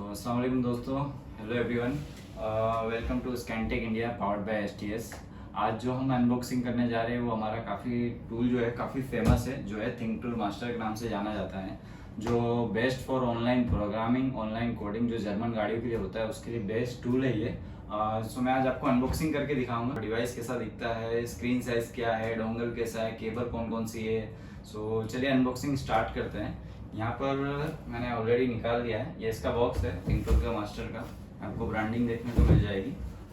अस्सलाम वालेकुम दोस्तों, hello everyone, welcome to Scantech India powered by STS. आज जो हम अनबॉक्सिंग करने जा रहे हैं वो हमारा काफ़ी टूल जो है काफ़ी फेमस है, जो है थिंक टूल मास्टर के नाम से जाना जाता है, जो best for online programming, online coding जो जर्मन गाड़ियों के लिए होता है उसके लिए बेस्ट टूल है ये। सो मैं आज आपको अनबॉक्सिंग करके दिखाऊंगा, डिवाइस कैसा दिखता है, स्क्रीन साइज क्या है, डोंगल कैसा है, केबल कौन कौन सी है। सो चलिए अनबॉक्सिंग स्टार्ट करते हैं। यहाँ पर मैंने ऑलरेडी निकाल दिया है, ये इसका बॉक्स है थिंक टूल का मास्टर का, आपको ब्रांडिंग देखने को मिल जाएगी।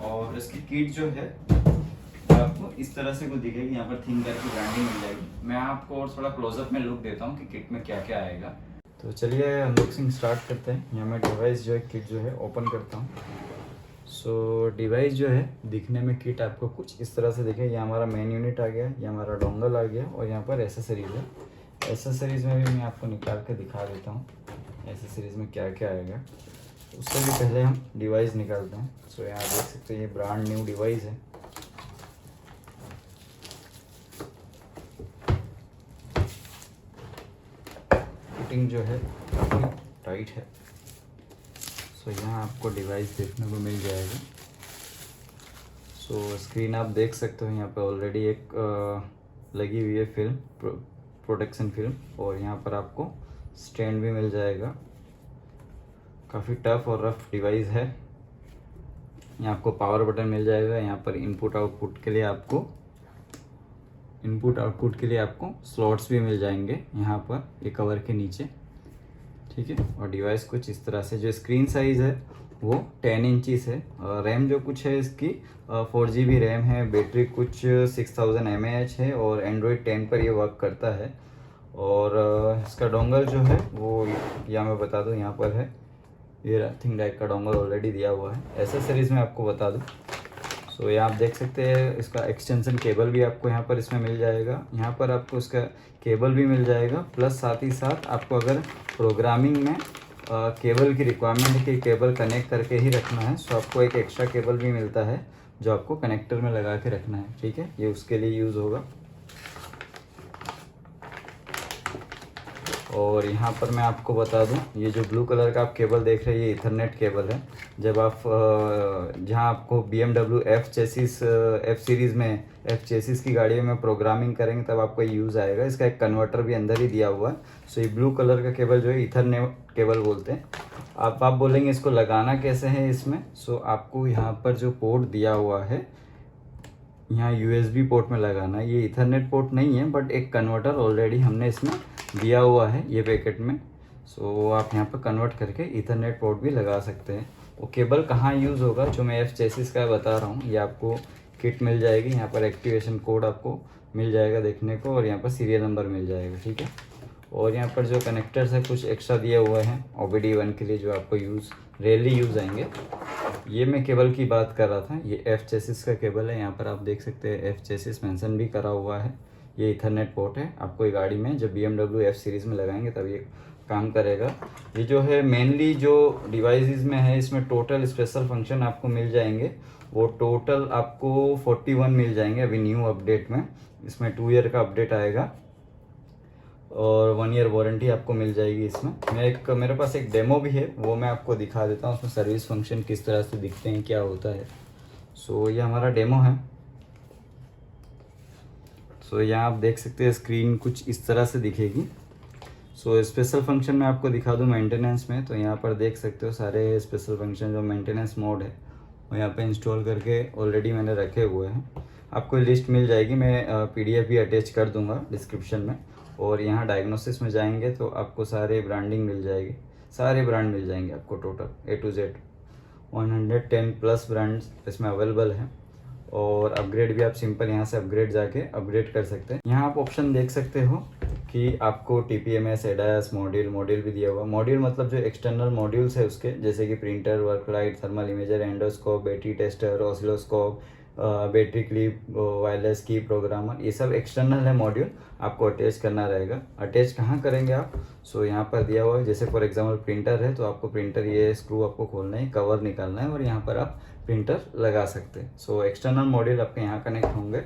और इसकी किट जो है आपको इस तरह से कुछ दिखेगी, यहाँ पर थिंकर की ब्रांडिंग मिल जाएगी। मैं आपको और थोड़ा क्लोजअप में लुक देता हूँ कि किट में क्या क्या आएगा। तो चलिए अनबॉक्सिंग स्टार्ट करते हैं। यहाँ मैं डिवाइस जो है किट जो है ओपन करता हूँ। सो डिवाइस जो है दिखने में किट आपको कुछ इस तरह से दिखे। ये हमारा मेन यूनिट आ गया, ये हमारा डोंगल आ गया और यहाँ पर एसेसरीज है। एसेसरीज में भी मैं आपको निकाल के दिखा देता हूँ एसेसरीज में क्या क्या आएगा। उससे भी पहले हम डिवाइस निकालते हैं। सो यहाँ देख सकते हैं ये ब्रांड न्यू डिवाइस है। फिटिंग जो है काफ़ी टाइट है। सो यहाँ आपको डिवाइस देखने को मिल जाएगा। सो स्क्रीन आप देख सकते हो, यहाँ पे ऑलरेडी एक लगी हुई है फिल्म, प्रोटेक्शन फिल्म, और यहाँ पर आपको स्टैंड भी मिल जाएगा। काफ़ी टफ और रफ डिवाइस है। यहाँ आपको पावर बटन मिल जाएगा। यहाँ पर इनपुट आउटपुट के लिए आपको स्लॉट्स भी मिल जाएंगे यहाँ पर ये कवर के नीचे, ठीक है। और डिवाइस कुछ इस तरह से, जो स्क्रीन साइज़ है वो 10 इंचज़ है। रैम जो कुछ है इसकी 4 GB रैम है। बैटरी कुछ 6000 mAh है और एंड्रॉयड 10 पर ये वर्क करता है। और इसका डोंगल जो है वो या मैं बता दूँ यहाँ पर है, ये थिंक डाइक का डोंगल ऑलरेडी दिया हुआ है। एसेसरीज में आपको बता दूँ, सो ये आप देख सकते हैं इसका एक्सटेंशन केबल भी आपको यहाँ पर इसमें मिल जाएगा। यहाँ पर आपको इसका केबल भी मिल जाएगा, प्लस साथ ही साथ आपको अगर प्रोग्रामिंग में केबल की रिक्वायरमेंट है कि केबल कनेक्ट करके ही रखना है, सो आपको एक एक्स्ट्रा केबल भी मिलता है जो आपको कनेक्टर में लगा के रखना है, ठीक है। ये उसके लिए यूज़ होगा। और यहाँ पर मैं आपको बता दूँ, ये जो ब्लू कलर का आप केबल देख रहे हैं ये इथरनेट केबल है। जब आप जहाँ आपको BMW F सीरीज़ में F चेसिस की गाड़ियों में प्रोग्रामिंग करेंगे तब आपको यूज़ आएगा। इसका एक कन्वर्टर भी अंदर ही दिया हुआ है। सो ये ब्लू कलर का केबल जो है इथरनेट केबल बोलते हैं। आप बोलेंगे इसको लगाना कैसे है इसमें। सो आपको यहाँ पर जो पोर्ट दिया हुआ है, यहाँ USB पोर्ट में लगाना है। ये इथरनेट पोर्ट नहीं है, बट एक कन्वर्टर ऑलरेडी हमने इसमें दिया हुआ है ये पैकेट में। सो आप यहाँ पर कन्वर्ट करके इथरनेट पोर्ट भी लगा सकते हैं। वो केबल कहाँ यूज़ होगा, जो मैं F चेसिस का बता रहा हूँ, ये आपको किट मिल जाएगी। यहाँ पर एक्टिवेशन कोड आपको मिल जाएगा देखने को, और यहाँ पर सीरियल नंबर मिल जाएगा, ठीक है। और यहाँ पर जो कनेक्टर्स है कुछ एक्स्ट्रा दिए हुए हैं OBD1 के लिए, जो आपको रेयरली यूज़ आएंगे। ये मैं केबल की बात कर रहा था, ये F चेसिस का केबल है। यहाँ पर आप देख सकते हैं F चेसिस मेंशन भी करा हुआ है। ये इथरनेट पोर्ट है। आपको ये गाड़ी में जब BMW F सीरीज़ में लगाएंगे तब ये काम करेगा। ये जो है मेनली जो डिवाइसेस में है, इसमें टोटल स्पेशल फंक्शन आपको मिल जाएंगे। वो टोटल आपको 41 मिल जाएंगे अभी न्यू अपडेट में। इसमें 2 ईयर का अपडेट आएगा और 1 ईयर वारंटी आपको मिल जाएगी इसमें। मेरे पास एक डेमो भी है, वो मैं आपको दिखा देता हूँ। उसमें सर्विस फंक्शन किस तरह से दिखते हैं, क्या होता है। सो ये हमारा डेमो है। सो यहाँ आप देख सकते हैं स्क्रीन कुछ इस तरह से दिखेगी। सो स्पेशल फंक्शन में आपको दिखा दूँ मेंटेनेंस में, तो यहाँ पर देख सकते हो सारे स्पेशल फंक्शन जो मेंटेनेंस मोड है वो यहाँ पे इंस्टॉल करके ऑलरेडी मैंने रखे हुए हैं। आपको लिस्ट मिल जाएगी, मैं PDF भी अटैच कर दूँगा डिस्क्रिप्शन में। और यहाँ डायग्नोसिस में जाएंगे तो आपको सारे ब्रांडिंग मिल जाएगी, सारे ब्रांड मिल जाएंगे आपको total A to Z 110+ brands इसमें अवेलेबल हैं। और अपग्रेड भी आप सिंपल यहाँ से अपग्रेड जाके अपग्रेड कर सकते हैं। यहाँ आप ऑप्शन देख सकते हो कि आपको TPMS ADAS मॉड्यूल भी दिया हुआ। मॉड्यूल मतलब जो एक्सटर्नल मॉड्यूल्स है उसके, जैसे कि printer, work light, thermal imager, endoscope, battery tester, oscilloscope, battery clip, wireless की प्रोग्रामर, ये सब एक्सटर्नल है मॉड्यूल, आपको अटैच करना रहेगा। अटैच कहाँ करेंगे आप, सो यहाँ पर दिया हुआ है। जैसे फॉर एग्जांपल प्रिंटर है तो आपको प्रिंटर ये स्क्रू आपको खोलना है, कवर निकालना है और यहाँ पर आप प्रिंटर लगा सकते हैं। सो एक्सटर्नल मॉड्यूल आपके यहाँ कनेक्ट होंगे।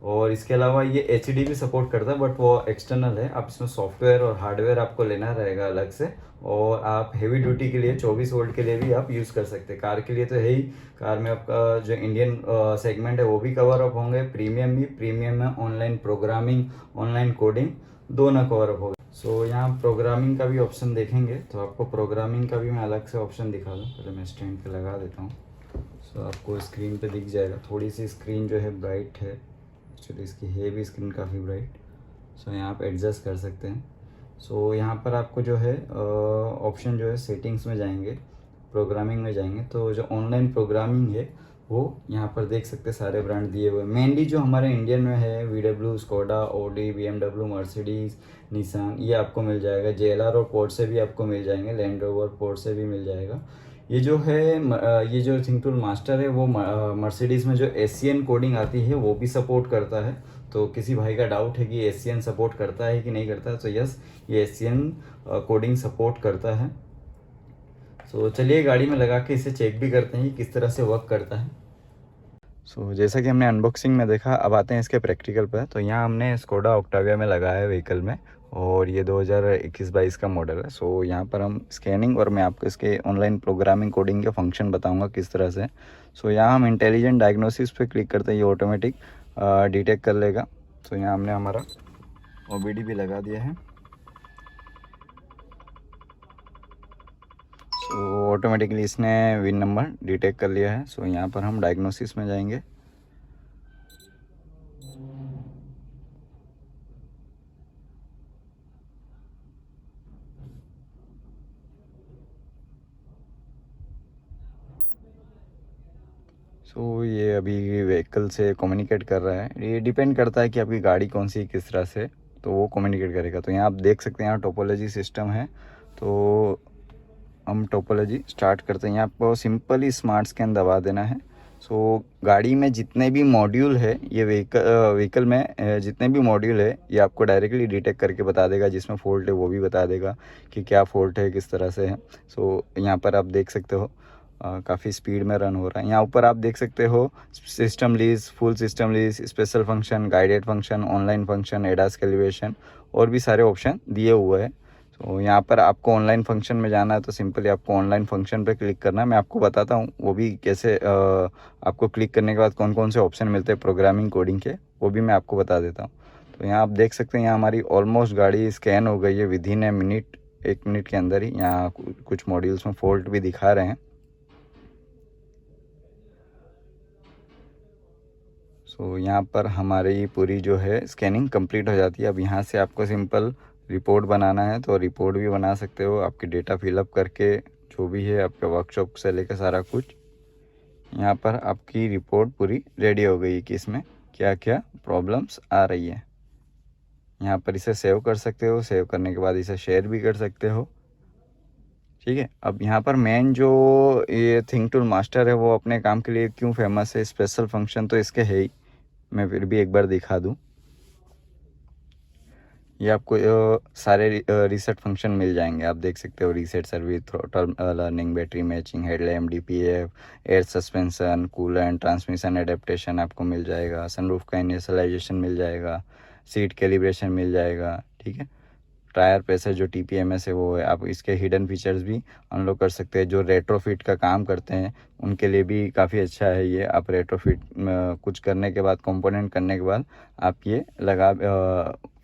और इसके अलावा ये एचडी भी सपोर्ट करता है, बट वो एक्सटर्नल है। आप इसमें सॉफ्टवेयर और हार्डवेयर आपको लेना रहेगा अलग से। और आप हेवी ड्यूटी के लिए 24 वोल्ट के लिए भी आप यूज़ कर सकते हैं। कार के लिए तो है ही, कार में आपका जो इंडियन सेगमेंट है वो भी कवर अप होंगे, प्रीमियम भी। प्रीमियम में ऑनलाइन प्रोग्रामिंग, ऑनलाइन कोडिंग दोनों कवर अप होंगे। सो यहाँ प्रोग्रामिंग का भी ऑप्शन देखेंगे तो आपको प्रोग्रामिंग का भी मैं अलग से ऑप्शन दिखा दूँ। पहले मैं स्टैंड पे लगा देता हूँ। सो आपको स्क्रीन पे दिख जाएगा। थोड़ी सी स्क्रीन जो है ब्राइट है, एक्चुअली इसकी है भी स्क्रीन काफ़ी ब्राइट। सो यहाँ आप एडजस्ट कर सकते हैं। सो यहाँ पर आपको जो है ऑप्शन जो है सेटिंग्स में जाएंगे, प्रोग्रामिंग में जाएंगे तो जो ऑनलाइन प्रोग्रामिंग है वो यहाँ पर देख सकते हैं। सारे ब्रांड दिए हुए हैं। मेनली जो हमारे इंडियन में है VW, Skoda, Audi, BMW, Mercedes, Nissan, ये आपको मिल जाएगा। JLR और पोर्ट से भी आपको मिल जाएंगे। लैंड रोवर, पोर्ट से भी मिल जाएगा। ये जो है ये जो थिंक टूल मास्टर है वो मर्सिडीज़ में जो एशियन कोडिंग आती है वो भी सपोर्ट करता है। तो किसी भाई का डाउट है कि एशियन सपोर्ट करता है कि नहीं करता है, तो यस, ये एशियन कोडिंग सपोर्ट करता है। सो चलिए गाड़ी में लगा के इसे चेक भी करते हैं कि किस तरह से वर्क करता है। सो जैसा कि हमने अनबॉक्सिंग में देखा, अब आते हैं इसके प्रैक्टिकल पर। तो यहाँ हमने स्कोडा ऑक्टाविया में लगाया है व्हीकल में, और ये 2021-22 का मॉडल है। सो यहाँ पर हम स्कैनिंग और मैं आपको इसके ऑनलाइन प्रोग्रामिंग कोडिंग के फंक्शन बताऊंगा किस तरह से। सो यहाँ हम इंटेलिजेंट डायग्नोसिस पे क्लिक करते हैं, ये ऑटोमेटिक डिटेक्ट कर लेगा। सो यहाँ हमने हमारा OBD भी लगा दिया है। सो ऑटोमेटिकली इसने विन नंबर डिटेक्ट कर लिया है। सो यहाँ पर हम डायग्नोसिस में जाएंगे। सो ये अभी व्हीकल से कम्युनिकेट कर रहा है। ये डिपेंड करता है कि आपकी गाड़ी कौन सी किस तरह से, तो वो कम्युनिकेट करेगा। तो यहाँ आप देख सकते हैं, यहाँ टोपोलॉजी सिस्टम है। तो हम टोपोलॉजी स्टार्ट करते हैं। यहाँ आपको सिंपली स्मार्ट स्कैन दबा देना है। सो गाड़ी में जितने भी मॉड्यूल है, ये व्हीकल में जितने भी मॉड्यूल है ये आपको डायरेक्टली डिटेक्ट करके बता देगा। जिसमें फ़ॉल्ट है वो भी बता देगा कि क्या फ़ॉल्ट है, किस तरह से है। सो यहाँ पर आप देख सकते हो काफ़ी स्पीड में रन हो रहा है। यहाँ ऊपर आप देख सकते हो system lease, full system lease, special function, guided function, online function, ADAS calibration और भी सारे ऑप्शन दिए हुए हैं। तो यहाँ पर आपको ऑनलाइन फंक्शन में जाना है तो सिंपली आपको ऑनलाइन फंक्शन पे क्लिक करना है। मैं आपको बताता हूँ वो भी कैसे, आपको क्लिक करने के बाद कौन कौन से ऑप्शन मिलते हैं प्रोग्रामिंग कोडिंग के, वो भी मैं आपको बता देता हूँ। तो यहाँ आप देख सकते हैं, यहाँ हमारी ऑलमोस्ट गाड़ी स्कैन हो गई है विदिन ए मिनट, 1 मिनट के अंदर ही। यहाँ कुछ मॉड्यूल्स में फॉल्ट भी दिखा रहे हैं। सो यहाँ पर हमारी पूरी जो है स्कैनिंग कंप्लीट हो जाती है। अब यहाँ से आपको सिंपल रिपोर्ट बनाना है तो रिपोर्ट भी बना सकते हो, आपके डेटा फिलअप करके जो भी है आपके वर्कशॉप से लेकर सारा कुछ। यहाँ पर आपकी रिपोर्ट पूरी रेडी हो गई कि इसमें क्या क्या प्रॉब्लम्स आ रही है। यहाँ पर इसे सेव कर सकते हो, सेव करने के बाद इसे शेयर भी कर सकते हो। ठीक है। अब यहाँ पर मेन जो ये थिंक टूल मास्टर है वो अपने काम के लिए क्यों फेमस है, स्पेशल फंक्शन तो इसके है ही। मैं फिर भी एक बार दिखा दूँ। ये आपको सारे रीसेट फंक्शन मिल जाएंगे। आप देख सकते हो reset service, throttle learning, battery matching, headlamp, DPF, air suspension, coolant, transmission adaptation आपको मिल जाएगा। सनरूफ का इनिशियलाइजेशन मिल जाएगा, सीट कैलिब्रेशन मिल जाएगा। ठीक है। टायर प्रेशर जो TPMS है वो है। आप इसके हिडन फीचर्स भी अनलॉक कर सकते हैं। जो रेट्रोफिट का काम करते हैं उनके लिए भी काफ़ी अच्छा है ये। आप रेट्रोफिट कुछ करने के बाद, कंपोनेंट करने के बाद आप ये लगा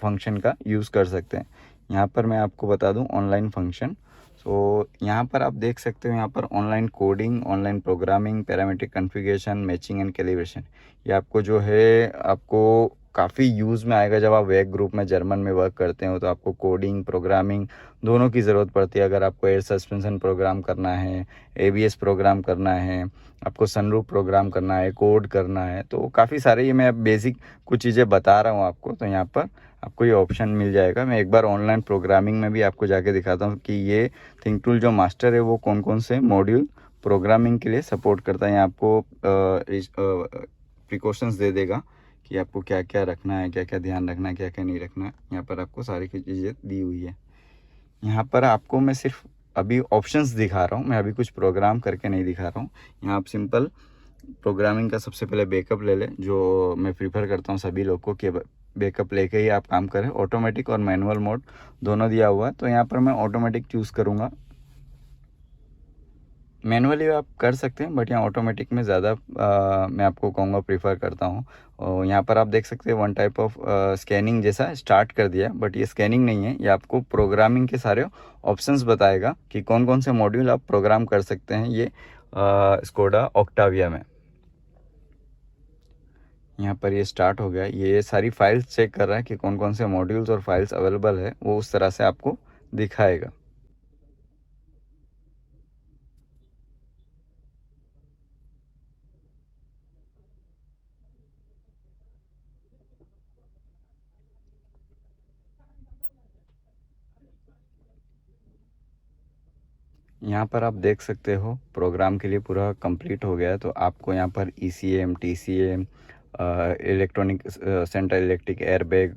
फंक्शन का यूज़ कर सकते हैं। यहाँ पर मैं आपको बता दूँ ऑनलाइन फंक्शन। सो यहाँ पर आप देख सकते हो, यहाँ पर online coding, online programming, parametric configuration, matching and calibration, ये आपको जो है आपको काफ़ी यूज़ में आएगा। जब आप वेग ग्रुप में जर्मन में वर्क करते हो तो आपको कोडिंग, प्रोग्रामिंग दोनों की ज़रूरत पड़ती है। अगर आपको एयर सस्पेंशन प्रोग्राम करना है, ABS प्रोग्राम करना है, आपको सनरूफ प्रोग्राम करना है, कोड करना है, तो काफ़ी सारे, ये मैं बेसिक कुछ चीज़ें बता रहा हूँ आपको। तो यहाँ पर आपको ये ऑप्शन मिल जाएगा। मैं एक बार ऑनलाइन प्रोग्रामिंग में भी आपको जाके दिखाता हूँ कि ये थिंक टूल जो मास्टर है वो कौन कौन से मॉड्यूल प्रोग्रामिंग के लिए सपोर्ट करता है। यहाँ आपको प्रिकॉशंस दे देगा कि आपको क्या क्या रखना है, क्या क्या ध्यान रखना है, क्या क्या नहीं रखना है। यहाँ पर आपको सारी चीज़ें दी हुई है। यहाँ पर आपको मैं सिर्फ अभी ऑप्शंस दिखा रहा हूँ, मैं अभी कुछ प्रोग्राम करके नहीं दिखा रहा हूँ। यहाँ आप सिंपल प्रोग्रामिंग का सबसे पहले बैकअप ले लें, जो मैं प्रीफर करता हूँ सभी लोग को कि बैकअप लेके ही आप काम करें। ऑटोमेटिक और मैनुअल मोड दोनों दिया हुआ है, तो यहाँ पर मैं ऑटोमेटिक चूज़ करूँगा। मैनुअली आप कर सकते हैं, बट यहाँ ऑटोमेटिक में ज़्यादा मैं आपको कहूँगा प्रीफर करता हूँ। और यहाँ पर आप देख सकते हैं वन टाइप ऑफ स्कैनिंग जैसा स्टार्ट कर दिया, बट ये स्कैनिंग नहीं है, ये आपको प्रोग्रामिंग के सारे ऑप्शंस बताएगा कि कौन कौन से मॉड्यूल आप प्रोग्राम कर सकते हैं ये स्कोडा ऑक्टाविया में। यहाँ पर ये स्टार्ट हो गया, ये सारी फाइल्स चेक कर रहा है कि कौन कौन से मॉड्यूल्स और फाइल्स अवेलेबल है, वो उस तरह से आपको दिखाएगा। यहाँ पर आप देख सकते हो प्रोग्राम के लिए पूरा कंप्लीट हो गया है। तो आपको यहाँ पर ECM, TCM, electronic central electric airbag,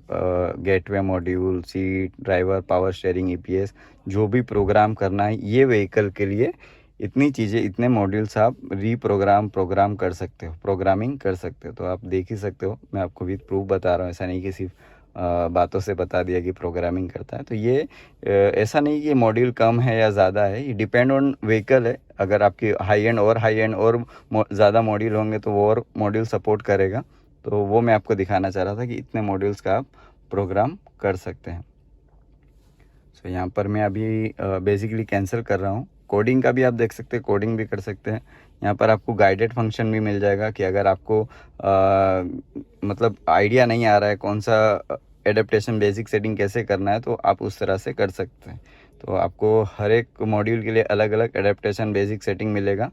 gateway module, seat, driver, power steering, EPS, जो भी प्रोग्राम करना है ये व्हीकल के लिए, इतनी चीज़ें, इतने मॉड्यूल्स आप प्रोग्राम कर सकते हो, प्रोग्रामिंग कर सकते हो। तो आप देख ही सकते हो, मैं आपको विद प्रूफ बता रहा हूँ, ऐसा नहीं कि सिर्फ बातों से बता दिया कि प्रोग्रामिंग करता है। तो ये ऐसा नहीं कि मॉड्यूल कम है या ज़्यादा है, ये डिपेंड ऑन व्हीकल है। अगर आपकी हाई एंड और ज़्यादा मॉड्यूल होंगे तो वो और मॉड्यूल सपोर्ट करेगा। तो वो मैं आपको दिखाना चाह रहा था कि इतने मॉड्यूल्स का आप प्रोग्राम कर सकते हैं। सो यहाँ पर मैं अभी बेसिकली कैंसिल कर रहा हूँ। कोडिंग का भी आप देख सकते हैं, कोडिंग भी कर सकते हैं। यहाँ पर आपको गाइडेड फंक्शन भी मिल जाएगा कि अगर आपको मतलब आइडिया नहीं आ रहा है कौन सा एडेप्टेशन बेसिक सेटिंग कैसे करना है, तो आप उस तरह से कर सकते हैं। तो आपको हर एक मॉड्यूल के लिए अलग अलग एडेप्टेशन बेसिक सेटिंग मिलेगा।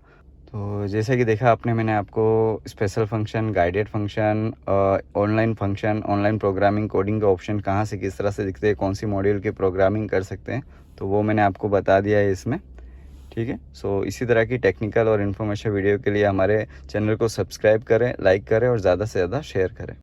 तो जैसे कि देखा आपने, मैंने आपको special function, guided function, online programming, coding के ऑप्शन कहाँ से किस तरह से दिखते हैं, कौन सी मॉड्यूल की प्रोग्रामिंग कर सकते हैं, तो वो मैंने आपको बता दिया है इसमें। ठीक है। सो इसी तरह की टेक्निकल और इन्फॉर्मेशन वीडियो के लिए हमारे चैनल को सब्सक्राइब करें, लाइक करें और ज़्यादा से ज़्यादा शेयर करें।